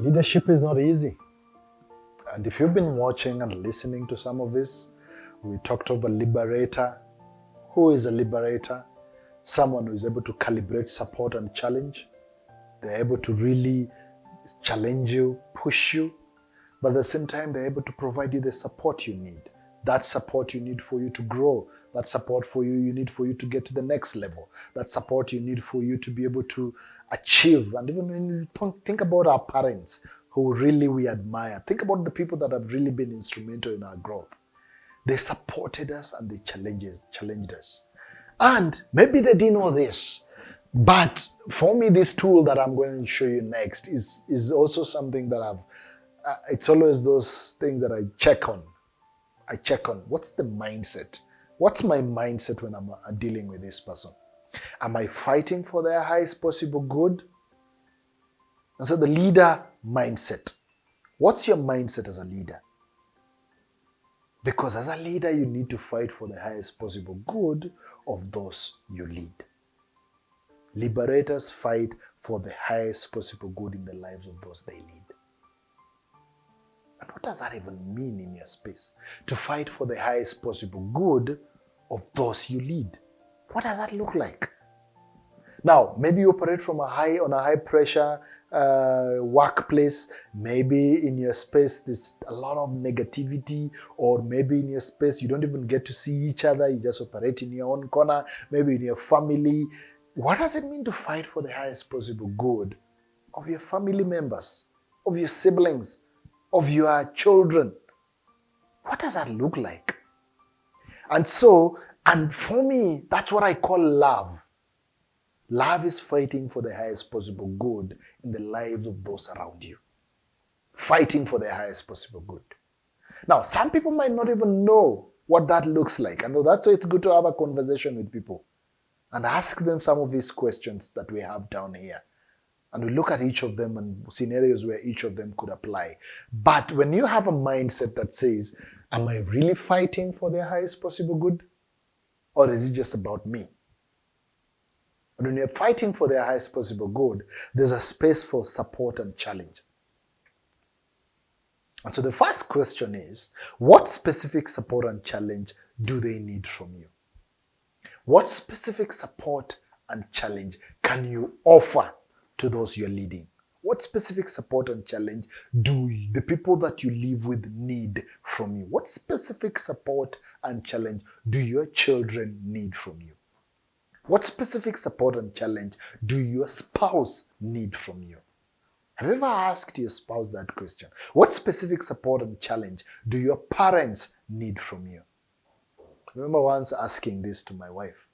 Leadership is not easy. And if you've been watching and listening to some of this, we talked about liberator. Who is a liberator? Someone who is able to calibrate support and challenge. They're able to really challenge you, push you, but at the same time, they're able to provide you the support you need. That support you need for you to grow. That support for you need for you to get to the next level. That support you need for you to be able to achieve. And even when you think about our parents, who really we admire, think about the people that have really been instrumental in our growth. They supported us and they challenged us. And maybe they didn't know this, but for me, this tool that I'm going to show you next is also something that it's always those things that I check on. I check on what's the mindset? What's my mindset when I'm dealing with this person? Am I fighting for their highest possible good? And so the leader mindset. What's your mindset as a leader? Because as a leader, you need to fight for the highest possible good of those you lead. Liberators fight for the highest possible good in the lives of those they lead. And what does that even mean in your space? To fight for the highest possible good of those you lead. What does that look like? Now, maybe you operate on a high pressure workplace. Maybe in your space there's a lot of negativity, or maybe in your space you don't even get to see each other. You just operate in your own corner. Maybe in your family. What does it mean to fight for the highest possible good of your family members, of your siblings, of your children? What does that look like? And for me, that's what I call love. Love is fighting for the highest possible good in the lives of those around you. Fighting for the highest possible good. Now, some people might not even know what that looks like. And that's why it's good to have a conversation with people and ask them some of these questions that we have down here. And we look at each of them and scenarios where each of them could apply. But when you have a mindset that says, am I really fighting for the highest possible good? Or is it just about me? And when you're fighting for the highest possible good, there's a space for support and challenge. And so the first question is, what specific support and challenge do they need from you? What specific support and challenge can you offer to those you're leading? What specific support and challenge do the people that you live with need from you? What specific support and challenge do your children need from you? What specific support and challenge do your spouse need from you? Have you ever asked your spouse that question? What specific support and challenge do your parents need from you? I remember once asking this to my wife.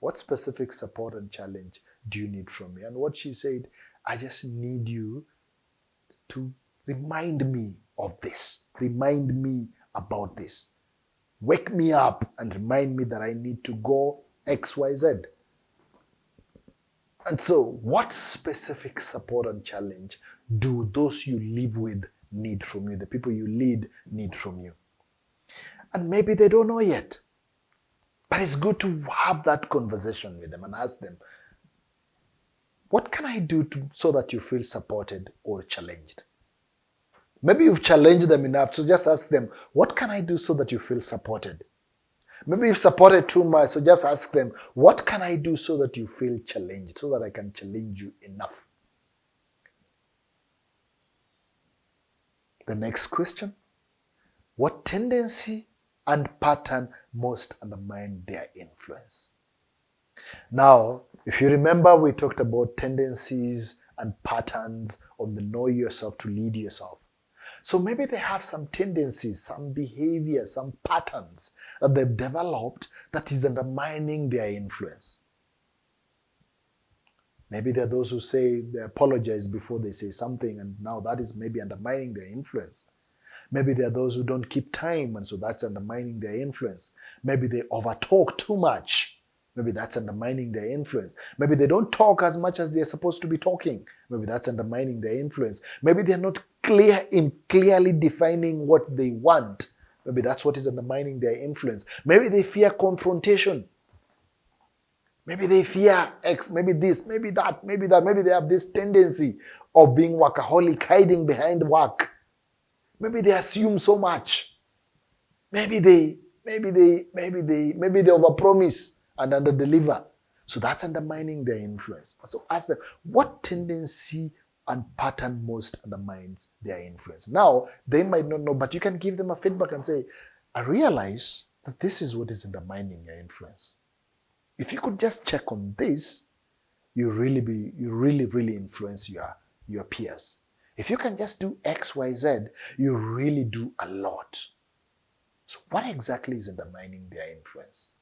What specific support and challenge do you need from me? And what she said, I just need you to remind me of this. Remind me about this. Wake me up and remind me that I need to go X, Y, Z. And so, what specific support and challenge do those you live with need from you? The people you lead need from you. And maybe they don't know yet. But it's good to have that conversation with them and ask them, what can I do so that you feel supported or challenged? Maybe you've challenged them enough, so just ask them, what can I do so that you feel supported? Maybe you've supported too much, so just ask them, what can I do so that you feel challenged, so that I can challenge you enough? The next question, what tendency and pattern most undermine their influence? Now, if you remember, we talked about tendencies and patterns on the know yourself to lead yourself. So maybe they have some tendencies, some behavior, some patterns that they've developed that is undermining their influence. Maybe there are those who say they apologize before they say something, and now that is maybe undermining their influence. Maybe there are those who don't keep time, and so that's undermining their influence. Maybe they overtalk too much. Maybe that's undermining their influence. Maybe they don't talk as much as they're supposed to be talking. Maybe that's undermining their influence. Maybe they're not clear in clearly defining what they want. Maybe that's what is undermining their influence. Maybe they fear confrontation. Maybe they fear X, maybe this, maybe that, maybe that. Maybe they have this tendency of being workaholic, hiding behind work. Maybe they assume so much. Maybe they overpromise and underdeliver. So that's undermining their influence. So ask them, what tendency and pattern most undermines their influence? Now, they might not know, but you can give them a feedback and say, I realize that this is what is undermining your influence. If you could just check on this, you really influence your peers. If you can just do X, Y, Z, you really do a lot. So what exactly is undermining their influence?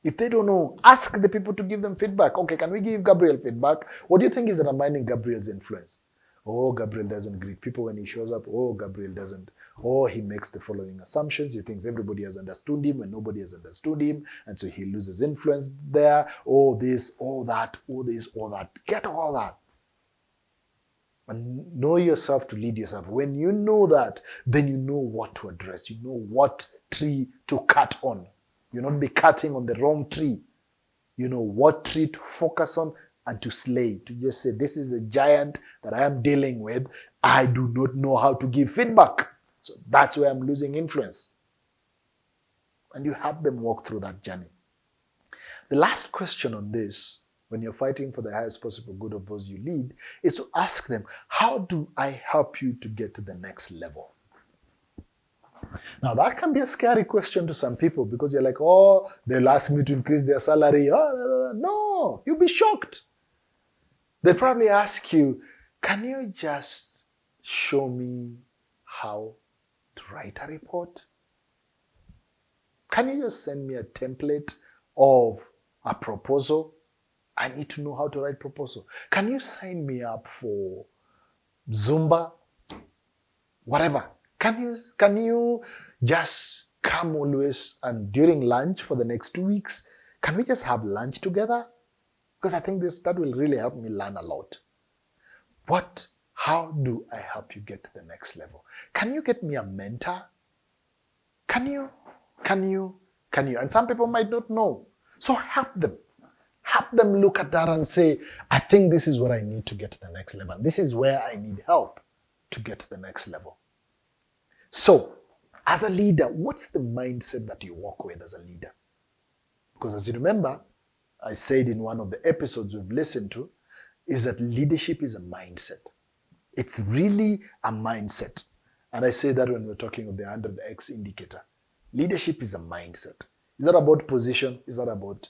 If they don't know, ask the people to give them feedback. Okay, can we give Gabriel feedback? What do you think is undermining Gabriel's influence? Oh, Gabriel doesn't greet people when he shows up. Oh, Gabriel doesn't. Oh, he makes the following assumptions. He thinks everybody has understood him when nobody has understood him. And so he loses influence there. Oh, this, oh, that, oh, this, oh, that. Get all that. And know yourself to lead yourself. When you know that, then you know what to address. You know what tree to cut on. You'll not be cutting on the wrong tree. You know what tree to focus on and to slay. To just say, this is the giant that I am dealing with. I do not know how to give feedback. So that's where I'm losing influence. And you help them walk through that journey. The last question on this, when you're fighting for the highest possible good of those you lead, is to ask them, how do I help you to get to the next level? Now, that can be a scary question to some people because you're like, oh, they'll ask me to increase their salary. Oh, no, you'll be shocked. They'll probably ask you, can you just show me how to write a report? Can you just send me a template of a proposal? I need to know how to write proposal. Can you sign me up for Zumba? Whatever. Can you just come always and during lunch for the next 2 weeks, can we just have lunch together? Because I think that will really help me learn a lot. How do I help you get to the next level? Can you get me a mentor? Can you? And some people might not know. So help them. Help them look at that and say, I think this is what I need to get to the next level. This is where I need help to get to the next level. So, as a leader, what's the mindset that you walk with as a leader? Because as you remember, I said in one of the episodes we've listened to, is that leadership is a mindset. It's really a mindset. And I say that when we're talking of the 100X indicator. Leadership is a mindset. It's not about position. It's not about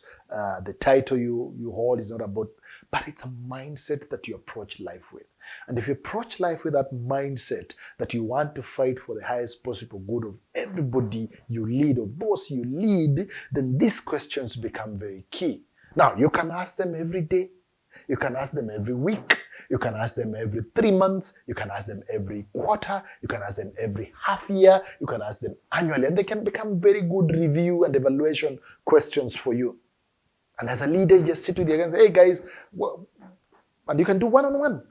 the title you hold. It's not about, but it's a mindset that you approach life with. And if you approach life with that mindset that you want to fight for the highest possible good of everybody you lead, of those you lead, then these questions become very key. Now, you can ask them every day. You can ask them every week. You can ask them every 3 months. You can ask them every quarter. You can ask them every half year. You can ask them annually. And they can become very good review and evaluation questions for you. And as a leader, you just sit with you and say, hey guys, and you can do one-on-one.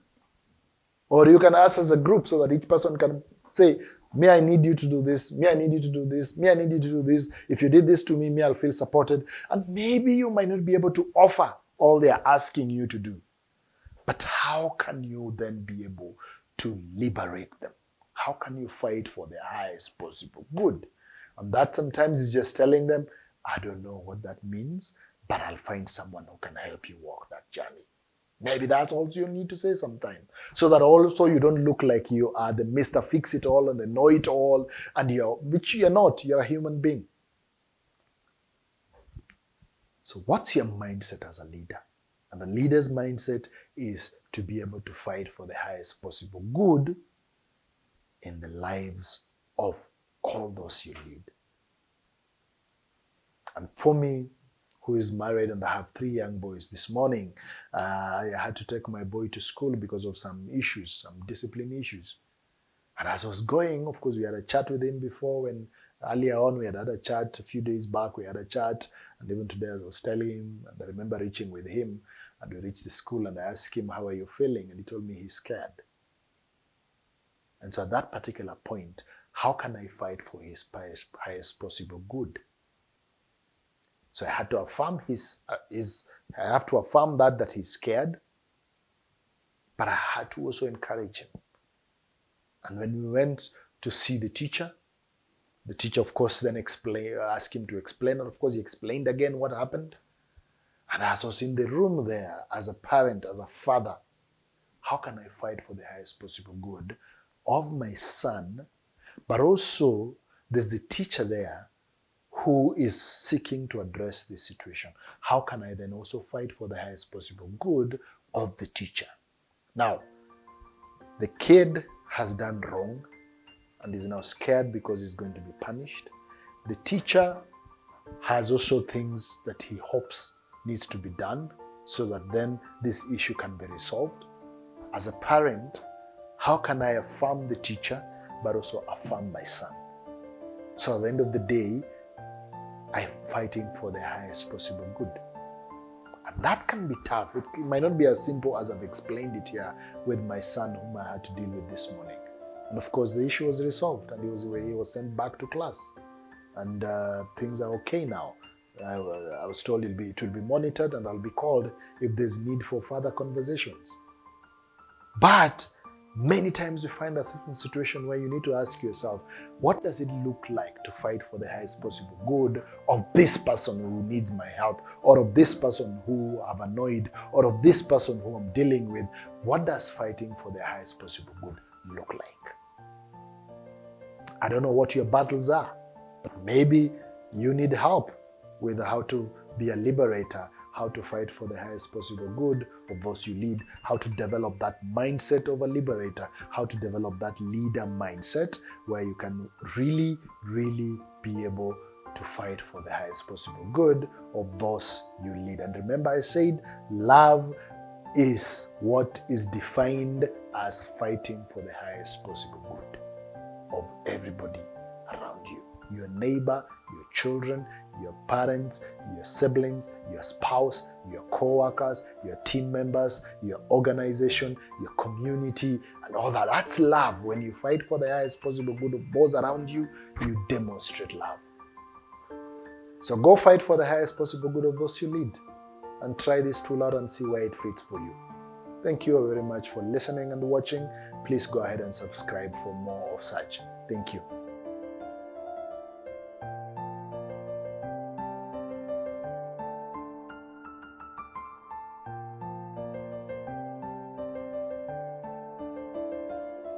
Or you can ask as a group so that each person can say, me, I need you to do this. Me, I need you to do this. Me, I need you to do this. If you did this to me, I'll feel supported. And maybe you might not be able to offer all they are asking you to do. But how can you then be able to liberate them? How can you fight for the highest possible good? And that sometimes is just telling them, I don't know what that means, but I'll find someone who can help you walk that journey. Maybe that's all you need to say sometime. So that also you don't look like you are the Mr. Fix-It-All and the Know-It-All, which you're not. You're a human being. So what's your mindset as a leader? And the leader's mindset is to be able to fight for the highest possible good in the lives of all those you lead. And for me, who is married and I have 3 young boys, this morning I had to take my boy to school because of some issues, some discipline issues. And as I was going, of course, we had a chat with him before when earlier on we had a chat, a few days back we had a chat, and even today I was telling him, and I remember reaching with him, and we reached the school and I asked him, how are you feeling? And he told me he's scared. And so at that particular point, how can I fight for his highest possible good? So I had to affirm I have to affirm that he's scared, but I had to also encourage him. And when we went to see the teacher, of course, then asked him to explain. And of course, he explained again what happened. And as I was in the room there, as a parent, as a father, how can I fight for the highest possible good of my son? But also, there's the teacher there who is seeking to address this situation. How can I then also fight for the highest possible good of the teacher? Now, the kid has done wrong and is now scared because he's going to be punished. The teacher has also things that he hopes needs to be done so that then this issue can be resolved. As a parent, how can I affirm the teacher but also affirm my son? So at the end of the day, I'm fighting for the highest possible good. And that can be tough. It might not be as simple as I've explained it here with my son whom I had to deal with this morning. And of course, the issue was resolved and he was sent back to class. And things are okay now. I was told it will be monitored and I'll be called if there's need for further conversations. But many times you find a certain situation where you need to ask yourself, what does it look like to fight for the highest possible good of this person who needs my help, or of this person who I've annoyed, or of this person who I'm dealing with? What does fighting for the highest possible good look like? I don't know what your battles are, but maybe you need help with how to be a liberator, how to fight for the highest possible good of those you lead, how to develop that mindset of a liberator, how to develop that leader mindset where you can really, really be able to fight for the highest possible good of those you lead. And remember, I said love is what is defined as fighting for the highest possible good of everybody around you. Your neighbor, your children, your parents, your siblings, your spouse, your co-workers, your team members, your organization, your community, and all that. That's love. When you fight for the highest possible good of those around you, you demonstrate love. So go fight for the highest possible good of those you lead and try this tool out and see where it fits for you. Thank you very much for listening and watching. Please go ahead and subscribe for more of such. Thank you.